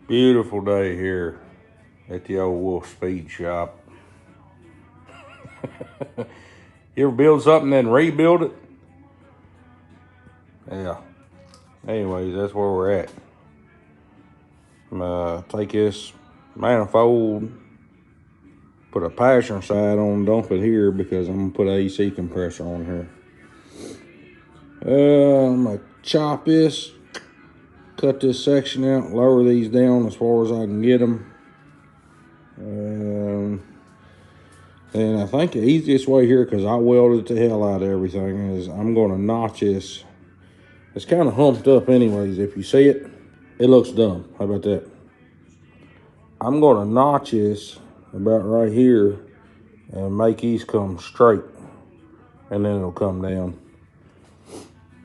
Beautiful day here at the old Wolf Speed Shop. You ever build something and rebuild it? Yeah. Anyways, that's where we're at. Take this manifold, put a passenger side on, dump it here because I'm gonna put an AC compressor on here. I'm gonna chop this, cut this section out, lower these down as far as I can get them. And I think the easiest way here, because I welded the hell out of everything, is I'm going to notch this. It's kind of humped up anyways. If you see it, it looks dumb. How about that? I'm going to notch this about right here and make these come straight. And then it'll come down.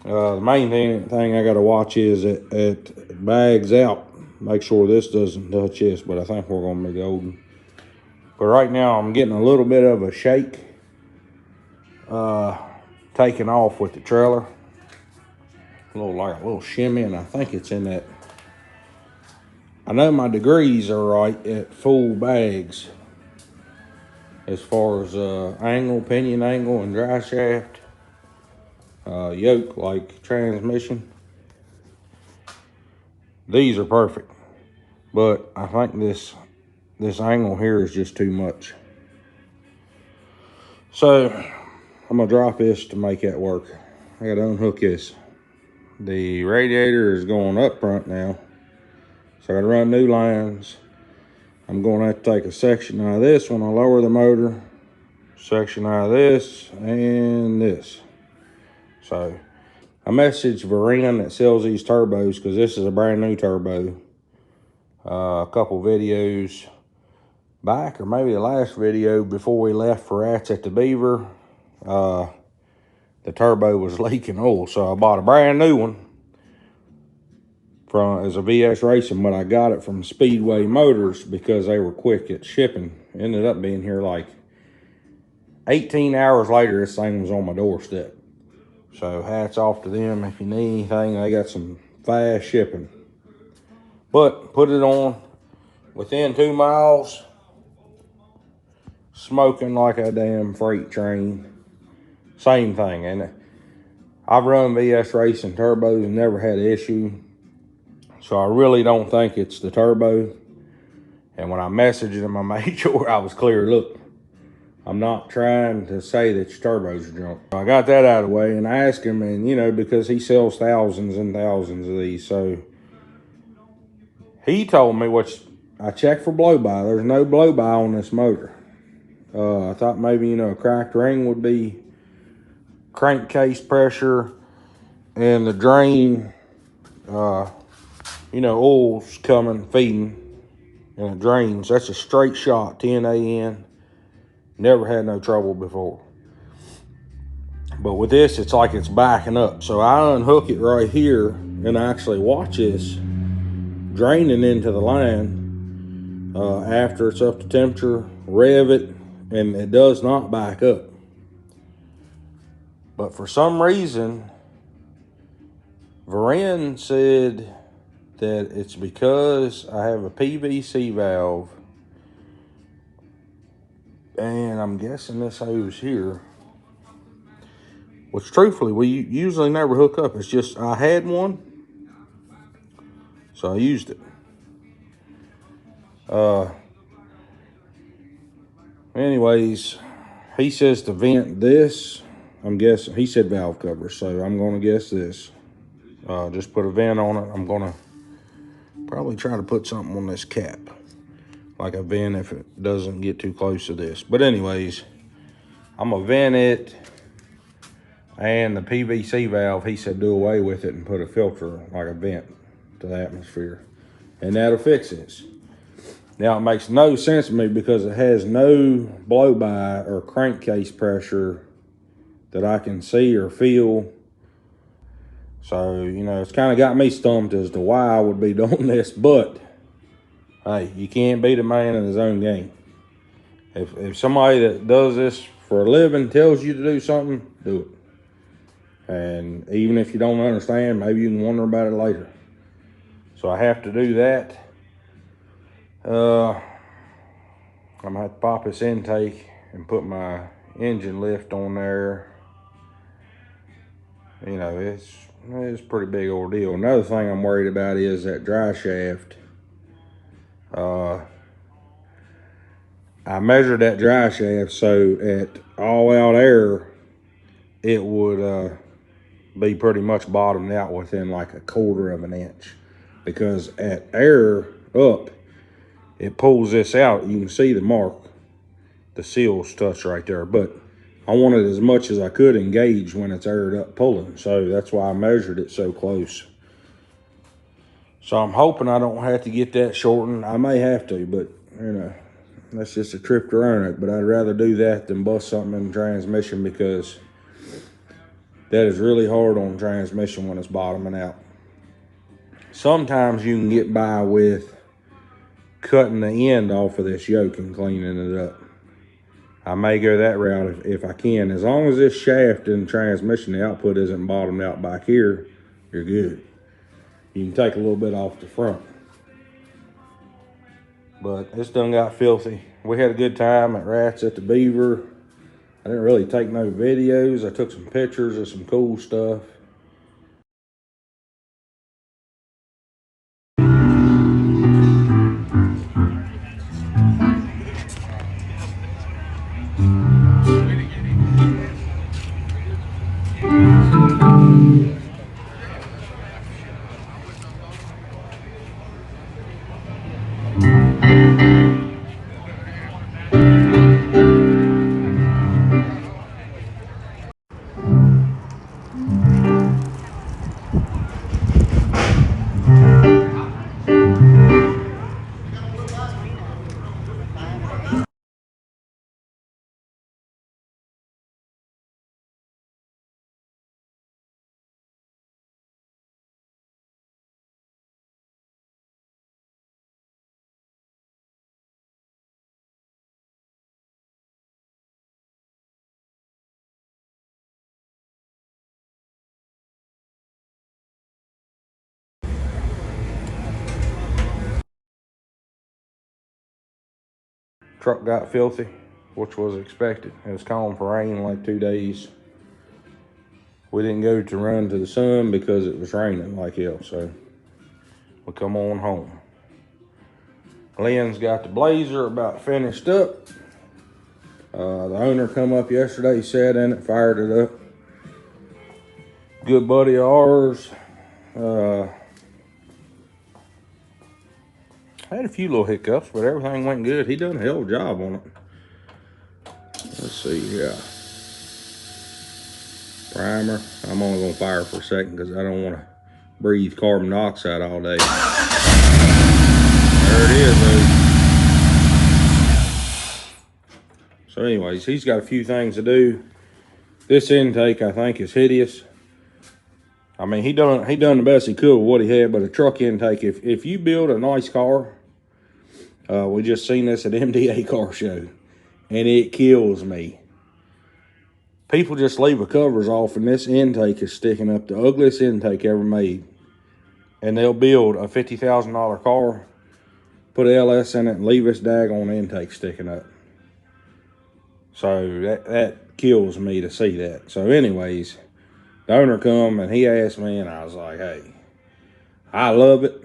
The main thing I got to watch is it bags out. Make sure this doesn't touch this, but I think we're going to be golden. But right now I'm getting a little bit of a shake taking off with the trailer. A little shimmy, and I think it's in that. I know my degrees are right at full bags as far as angle, pinion angle, and dry shaft. Yoke, like transmission. These are perfect, but I think this angle here is just too much. So I'm gonna drop this to make that work. I gotta unhook this. The radiator is going up front now, so I gotta run new lines. I'm gonna have to take a section out of this when I lower the motor, section out of this, and this. So I messaged Varan that sells these turbos, because this is a brand new turbo. A couple videos back, or maybe the last video before we left for rats at the Beaver, the turbo was leaking oil, so I bought a brand new one as a VS Racing, but I got it from Speedway Motors because they were quick at shipping. Ended up being here like 18 hours later. This thing was on my doorstep. So hats off to them. If you need anything, they got some fast shipping. But put it on within 2 miles, smoking like a damn freight train. Same thing. And I've run VS Racing turbos and never had an issue. So I really don't think it's the turbo. And when I messaged him, I made sure I was clear. Look, I'm not trying to say that your turbos are junk. I got that out of the way, and I asked him, and you know, because he sells thousands and thousands of these, so he told me, which I checked for blow-by. There's no blow-by on this motor. I thought maybe, you know, a cracked ring would be crankcase pressure, and the drain, you know, oil's coming, feeding, and it drains. That's a straight shot, 10 AN. Never had no trouble before. But with this, it's like it's backing up. So I unhook it right here and I actually watch this draining into the line after it's up to temperature, rev it, and it does not back up. But for some reason, Varan said that it's because I have a PVC valve, and I'm guessing this hose here, which truthfully we usually never hook up. It's just I had one, so I used it. Anyways, he says to vent this. I'm guessing he said valve cover, so I'm gonna guess this. Just put a vent on it. I'm gonna probably try to put something on this cap, like a vent if it doesn't get too close to this. But anyways, I'm gonna vent it, and the PVC valve, he said do away with it and put a filter, like a vent, to the atmosphere, and that'll fix this. Now it makes no sense to me because it has no blow-by or crankcase pressure that I can see or feel. So, you know, it's kind of got me stumped as to why I would be doing this, but hey, you can't beat a man in his own game. If somebody that does this for a living tells you to do something, do it. And even if you don't understand, maybe you can wonder about it later. So I have to do that. I'm gonna have to pop this intake and put my engine lift on there. You know, it's a pretty big ordeal. Another thing I'm worried about is that dry shaft. I measured that dry shaft, so at all out air, it would be pretty much bottomed out within like 1/4 of an inch. Because at air up, it pulls this out. You can see the mark, the seals touch right there. But I wanted as much as I could engage when it's aired up pulling. So that's why I measured it so close. So I'm hoping I don't have to get that shortened. I may have to, but you know, that's just a trip to earn it. But I'd rather do that than bust something in the transmission, because that is really hard on transmission when it's bottoming out. Sometimes you can get by with cutting the end off of this yoke and cleaning it up. I may go that route if I can. As long as this shaft in the transmission, the output isn't bottomed out back here, you're good. You can take a little bit off the front. But it's done got filthy. We had a good time at Rats at the Beaver. I didn't really take no videos. I took some pictures of some cool stuff. Truck got filthy, which was expected. It was calling for rain like 2 days. We didn't go to run to the sun because it was raining like hell, so we come on home. Lynn's got the Blazer about finished up. The owner come up yesterday, sat in it, fired it up. Good buddy of ours. Had a few little hiccups, but everything went good. He done a hell of a job on it. Let's see, yeah. Primer. I'm only gonna fire for a second because I don't want to breathe carbon dioxide all day. There it is, though. So anyways, he's got a few things to do. This intake, I think, is hideous. I mean, he done the best he could with what he had, but a truck intake, if you build a nice car, we just seen this at MDA car show, and it kills me. People just leave the covers off, and this intake is sticking up, the ugliest intake ever made. And they'll build a $50,000 car, put LS in it, and leave this daggone intake sticking up. So that kills me to see that. So anyways, the owner come and he asked me, and I was like, hey, I love it.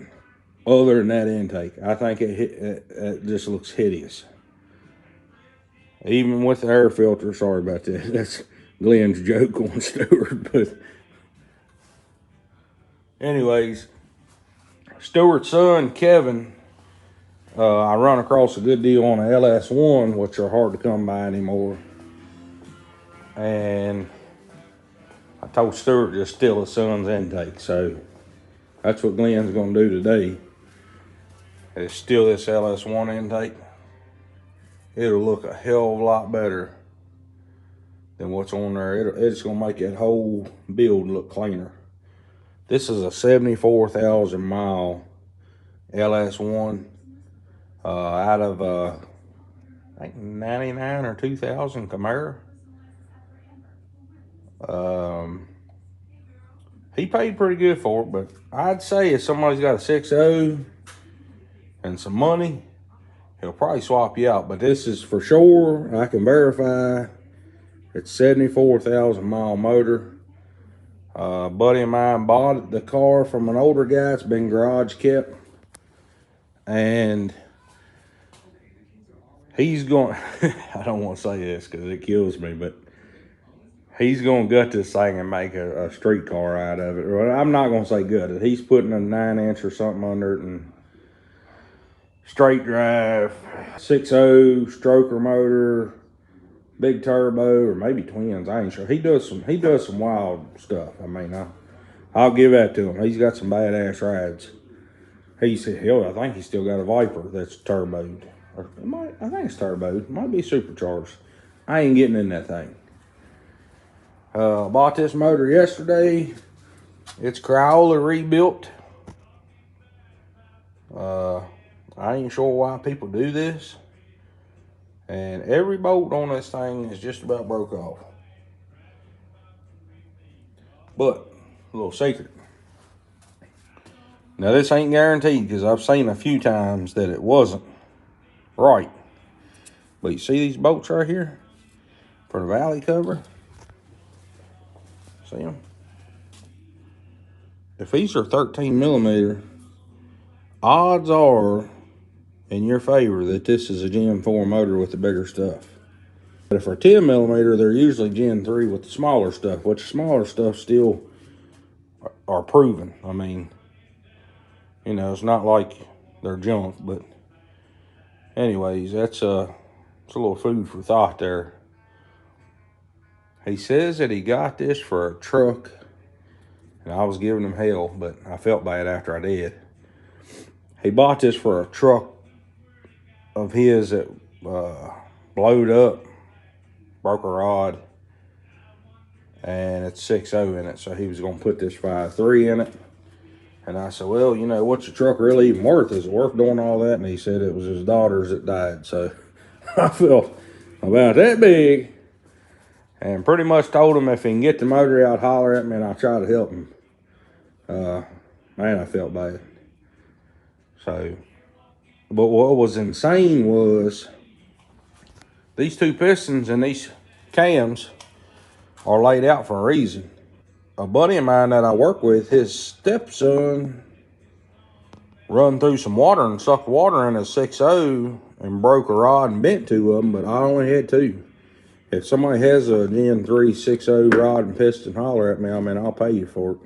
Other than that intake, I think it just looks hideous. Even with the air filter, sorry about that. That's Glenn's joke on Stewart. But anyways, Stewart's son, Kevin, I run across a good deal on a LS1, which are hard to come by anymore. And I told Stewart just steal his son's intake. So that's what Glenn's going to do today, is steal this LS1 intake. It'll look a hell of a lot better than what's on there. It's going to make that whole build look cleaner. This is a 74,000 mile LS1 out of I think 99 or 2000 Camaro. He paid pretty good for it, but I'd say if somebody's got a 6.0 and some money, he'll probably swap you out. But this is for sure. I can verify. It's 74,000 mile motor. A buddy of mine bought the car from an older guy. It's been garage kept. And he's going, I don't want to say this because it kills me, but he's going to gut this thing and make a street car out of it. Well, I'm not going to say gut it. He's putting a 9-inch or something under it and straight drive, 6.0 stroker motor, big turbo, or maybe twins. I ain't sure. He does some wild stuff. I mean, I'll give that to him. He's got some badass rides. He said, hell, I think he's still got a Viper that's turboed. Or I think it's turboed. It might be supercharged. I ain't getting in that thing. Bought this motor yesterday. It's Crayola rebuilt. I ain't sure why people do this. And every bolt on this thing is just about broke off. But, a little secret. Now this ain't guaranteed because I've seen a few times that it wasn't right. But you see these bolts right here? For the valley cover? See them? If these are 13 millimeter, odds are in your favor that this is a Gen 4 motor with the bigger stuff. But if they're 10 millimeter, they're usually Gen 3 with the smaller stuff, which smaller stuff still are proven. I mean, you know, it's not like they're junk, but anyways, it's a little food for thought there. He says that he got this for a truck, and I was giving him hell, but I felt bad after I did. He bought this for a truck of his that blowed up, broke a rod, and it's 6.0 in it, so he was going to put this 5.3 in it. And I said, well, you know, what's your truck really even worth? Is it worth doing all that? And he said it was his daughters that died. So I felt about that big and pretty much told him if he can get the motor out, holler at me and I'll try to help him. Man, I felt bad. So, but what was insane was these two pistons and these cams are laid out for a reason. A buddy of mine that I work with, his stepson run through some water and sucked water in a 6.0 and broke a rod and bent two of them, but I only had two. If somebody has a Gen 3 6.0 rod and piston, holler at me. I mean, I'll pay you for it.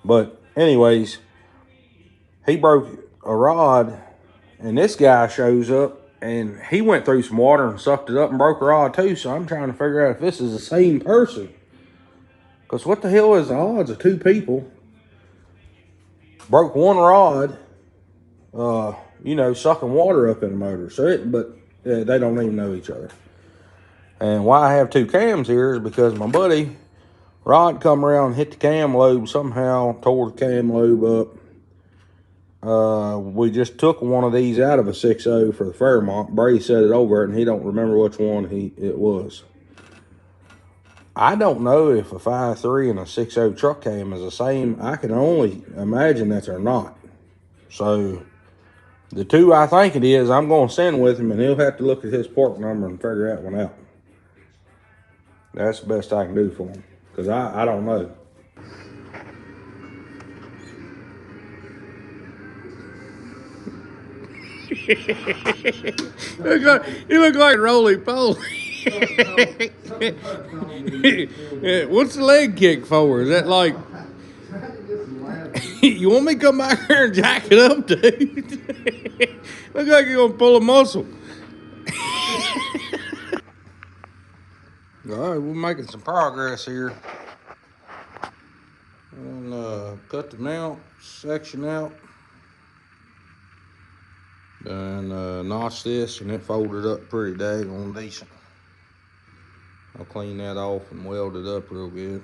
But anyways, he broke a rod, and this guy shows up, and he went through some water and sucked it up and broke a rod too. So I'm trying to figure out if this is the same person. Because what the hell is the odds of two people broke one rod, you know, sucking water up in the motor? So but they don't even know each other. And why I have two cams here is because my buddy, rod come around and hit the cam lobe somehow, tore the cam lobe up. We just took one of these out of a 6.0 for the Fairmont. Brady set it over it, and he don't remember which one it was. I don't know if a 5.3 and a 6.0 truck cam is the same. I can only imagine that they're not. So the two I think it is, I'm going to send with him, and he'll have to look at his part number and figure that one out. That's the best I can do for him, because I don't know. You look like roly poly. What's the leg kick for? Is that like, you want me to come back here and jack it up, dude? Look like you're gonna pull a muscle. All right, we're making some progress here. And cut the mount section out. And notch this, and it folded up pretty daggone decent. I'll clean that off and weld it up real good.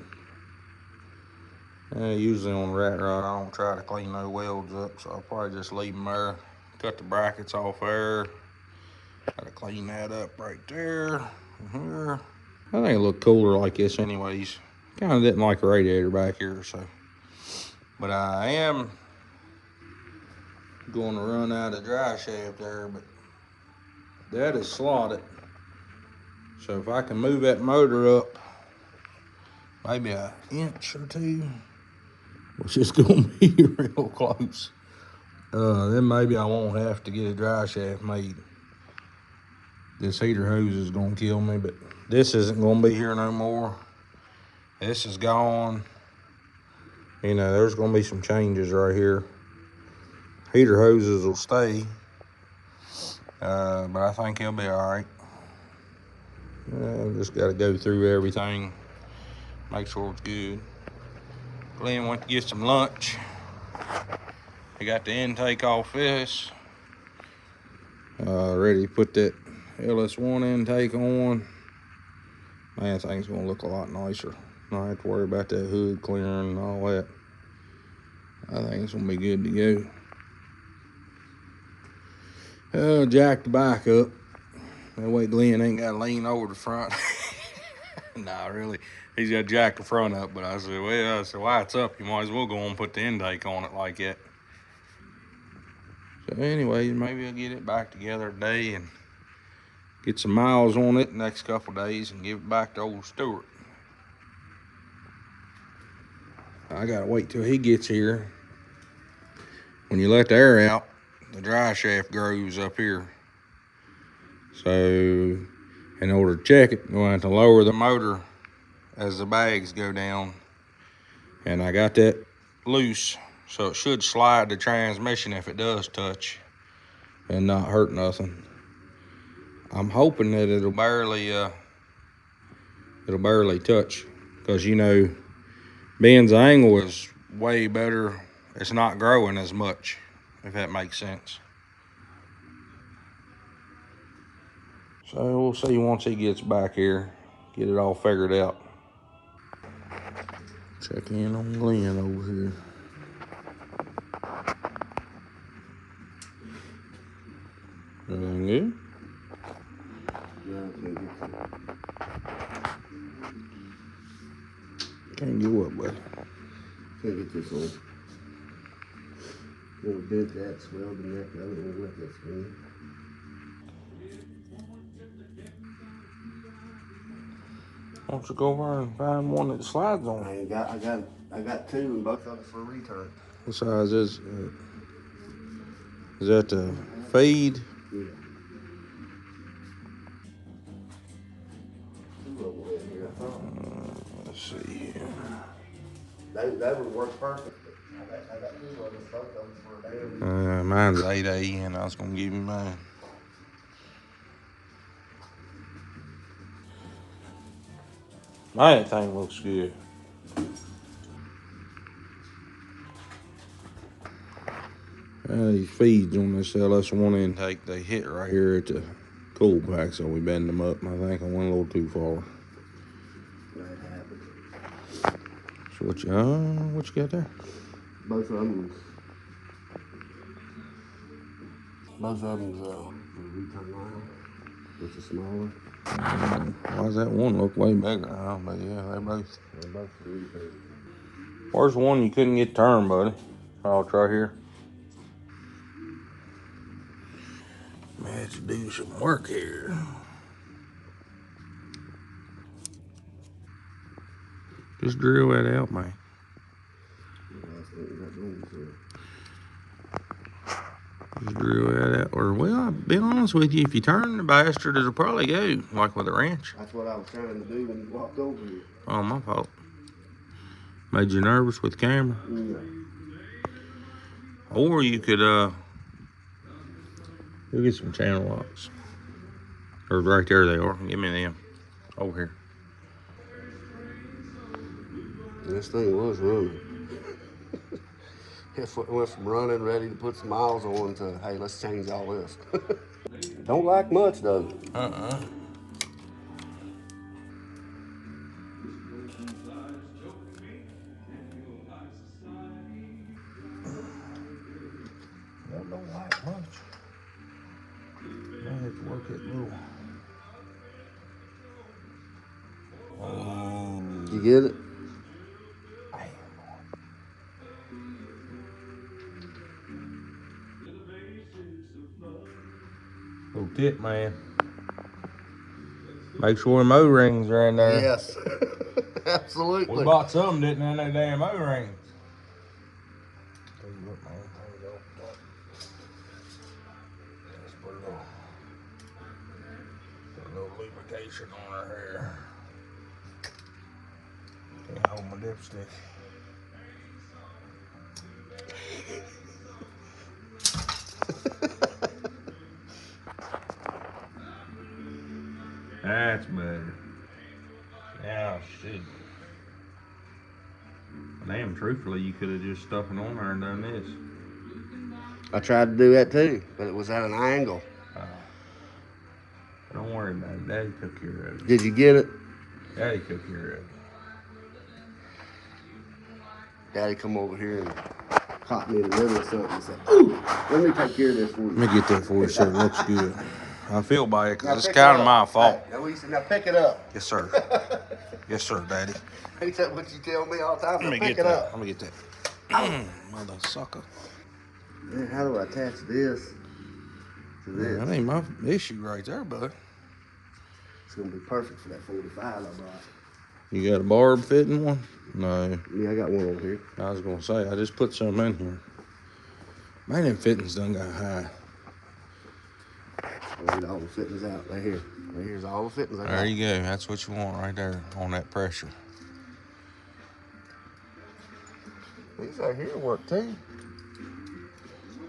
Usually on the rat rod, I don't try to clean no welds up, so I'll probably just leave them there. Cut the brackets off there. Gotta clean that up right there and here. I think it look cooler like this anyways. Kind of didn't like the radiator back here, so. But I am going to run out of dry shaft there, but that is slotted. So if I can move that motor up maybe an inch or two, which is gonna be real close, then maybe I won't have to get a dry shaft made. This heater hose is gonna kill me, but this isn't gonna be here no more. This is gone. You know, there's gonna be some changes right here. Heater hoses will stay, but I think he'll be all right. Just gotta go through everything, make sure it's good. Glenn went to get some lunch. He got the intake off this. Ready to put that LS1 intake on. Man, thing's gonna look a lot nicer. Don't have to worry about that hood clearing and all that. I think it's gonna be good to go. Jack the bike up. That way Glenn ain't gotta lean over the front. Nah, really. He's got to jack the front up, but I said, well, why it's up, you might as well go and put the intake on it like that. So anyway, maybe I'll get it back together today and get some miles on it the next couple days and give it back to old Stewart. I gotta wait till he gets here. When you let the air out, the dry shaft grows up here. So in order to check it, we'll have to lower the motor as the bags go down. And I got that loose, so it should slide the transmission if it does touch and not hurt nothing. I'm hoping that it'll barely touch, because you know Ben's angle is way better. It's not growing as much, if that makes sense. So we'll see once he gets back here, get it all figured out. Check in on Glenn over here. Everything good? Can't get what, buddy? Can't get this on. Little bit that swelled the neck, the other one with that screen. Why don't you go over and find one that slides on? I got two, and both of them for a return. What size is that the feed? Yeah. Two of them in here, I thought. Let's see here. They would work perfect. I got two of them, both of them for a day. Mine's 8A, and I was gonna give him mine. My thing looks good. These feeds on this LS1 intake, they hit right here at the cool pack, so we bend them up. I think I went a little too far. That happened. So what you got there? Both of them. Both of them's return line, which is smaller. Why does that one look way bigger? But yeah, They're both return. Where's the one you couldn't get turned, buddy? Oh, it's right here. Man, let's do some work here. Just drill that out, man. Just drill that out. Or, well, I'll be honest with you, if you turn the bastard, it'll probably go, like with a wrench. That's what I was trying to do when you walked over here. Oh, my fault. Made you nervous with the camera? Yeah. Or you could, you'll get some channel locks. Or right there they are. Give me them. Over here. This thing was running. It went from running, ready to put some miles on, to, hey, let's change all this. Don't like much, though. Uh-uh. Don't like much. I have to work that little. You get it? Little tip, man. Make sure them O-rings are in there. Yes. Absolutely. We bought some, didn't have no damn O-rings. Tell you what, man. There we go. Let's put a little lubrication on our hair. Can't hold my dipstick. That's better. Yeah, shit. Damn, truthfully, you could have just stuck it on there and done this. I tried to do that too, but it was at an angle. Don't worry about it. Daddy took care of it. Did you get it? Daddy took care of it. Daddy come over here and caught me in the middle of something and said, "Ooh, let me take care of this for you." Let me get that for you so it looks good. I feel by it Now because it's pick it kind of up. my fault. Hey, now pick it up. Yes, sir. Yes, sir, Daddy. Ain't that what you tell me all the time? Let me Pick get it that. up. Let me get that. Mother sucker. Man, how do I attach this to this? That ain't my issue right there, bud. It's gonna be perfect for that 45 I brought. You got a barb fitting one? No. Yeah, I got one over here. I was gonna say I just put some in here. Man, them fittings done got high. I'll get all the fittings out. Right here. Right here's all the fittings I got. There you go. That's what you want right there on that pressure. These right here work too.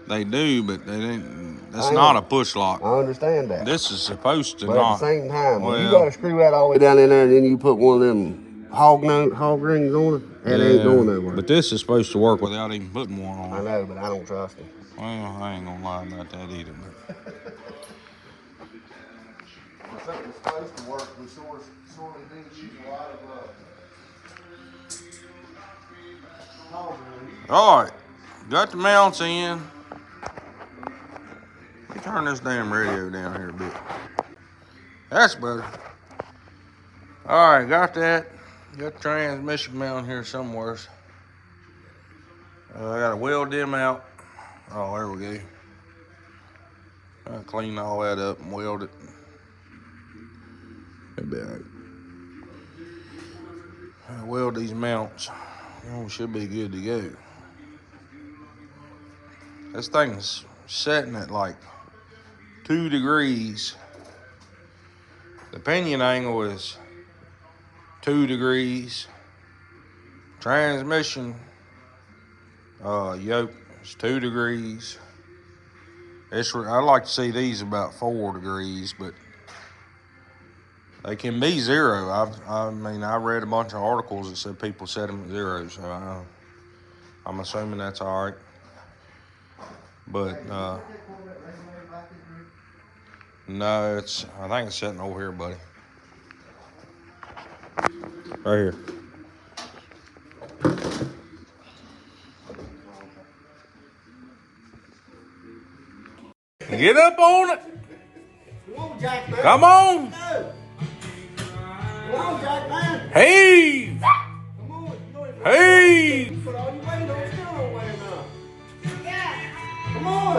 They do, but they didn't. That's not a push lock. I understand that. This is supposed to but not. at the same time, well, you got to screw that all the way down in there, and then you put one of them hog rings on it. That ain't going nowhere. But this is supposed to work without even putting one on. I know, but I don't trust him. Well, I ain't gonna lie about that either. When something's supposed to work, we sorely do use a lot of hog rings. All right, got the mounts in. Let me turn this damn radio down here a bit. That's better. All right, got that. Got the transmission mount here somewhere. I got to weld them out. Oh, there we go. I clean all that up and weld it. Maybe I weld these mounts. Oh, we should be good to go. This thing's setting at like 2 degrees. The pinion angle is 2 degrees. Transmission yoke is 2 degrees. I'd like to see these about 4 degrees, but they can be 0. I read a bunch of articles that said people set them at 0, so I'm assuming that's all right. But no, I think it's sitting over here, buddy. Right here. Get up on it. Come on, Jack, man. Come on. Come on, Jack, man. Heave. Come on. Heave. You put all your weight on, still don't weigh enough. Yeah. Come on.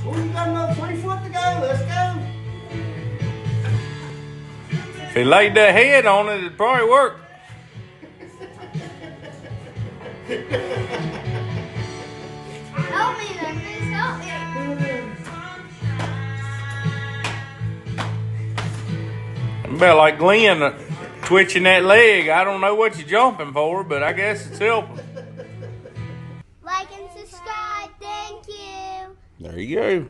Well, you got another 3 foot to go. Let's go. If he laid that head on it, it'd probably work. Help me then, please help me. About like Glenn twitching that leg. I don't know what you're jumping for, but I guess it's helping. Like and subscribe, thank you. There you go.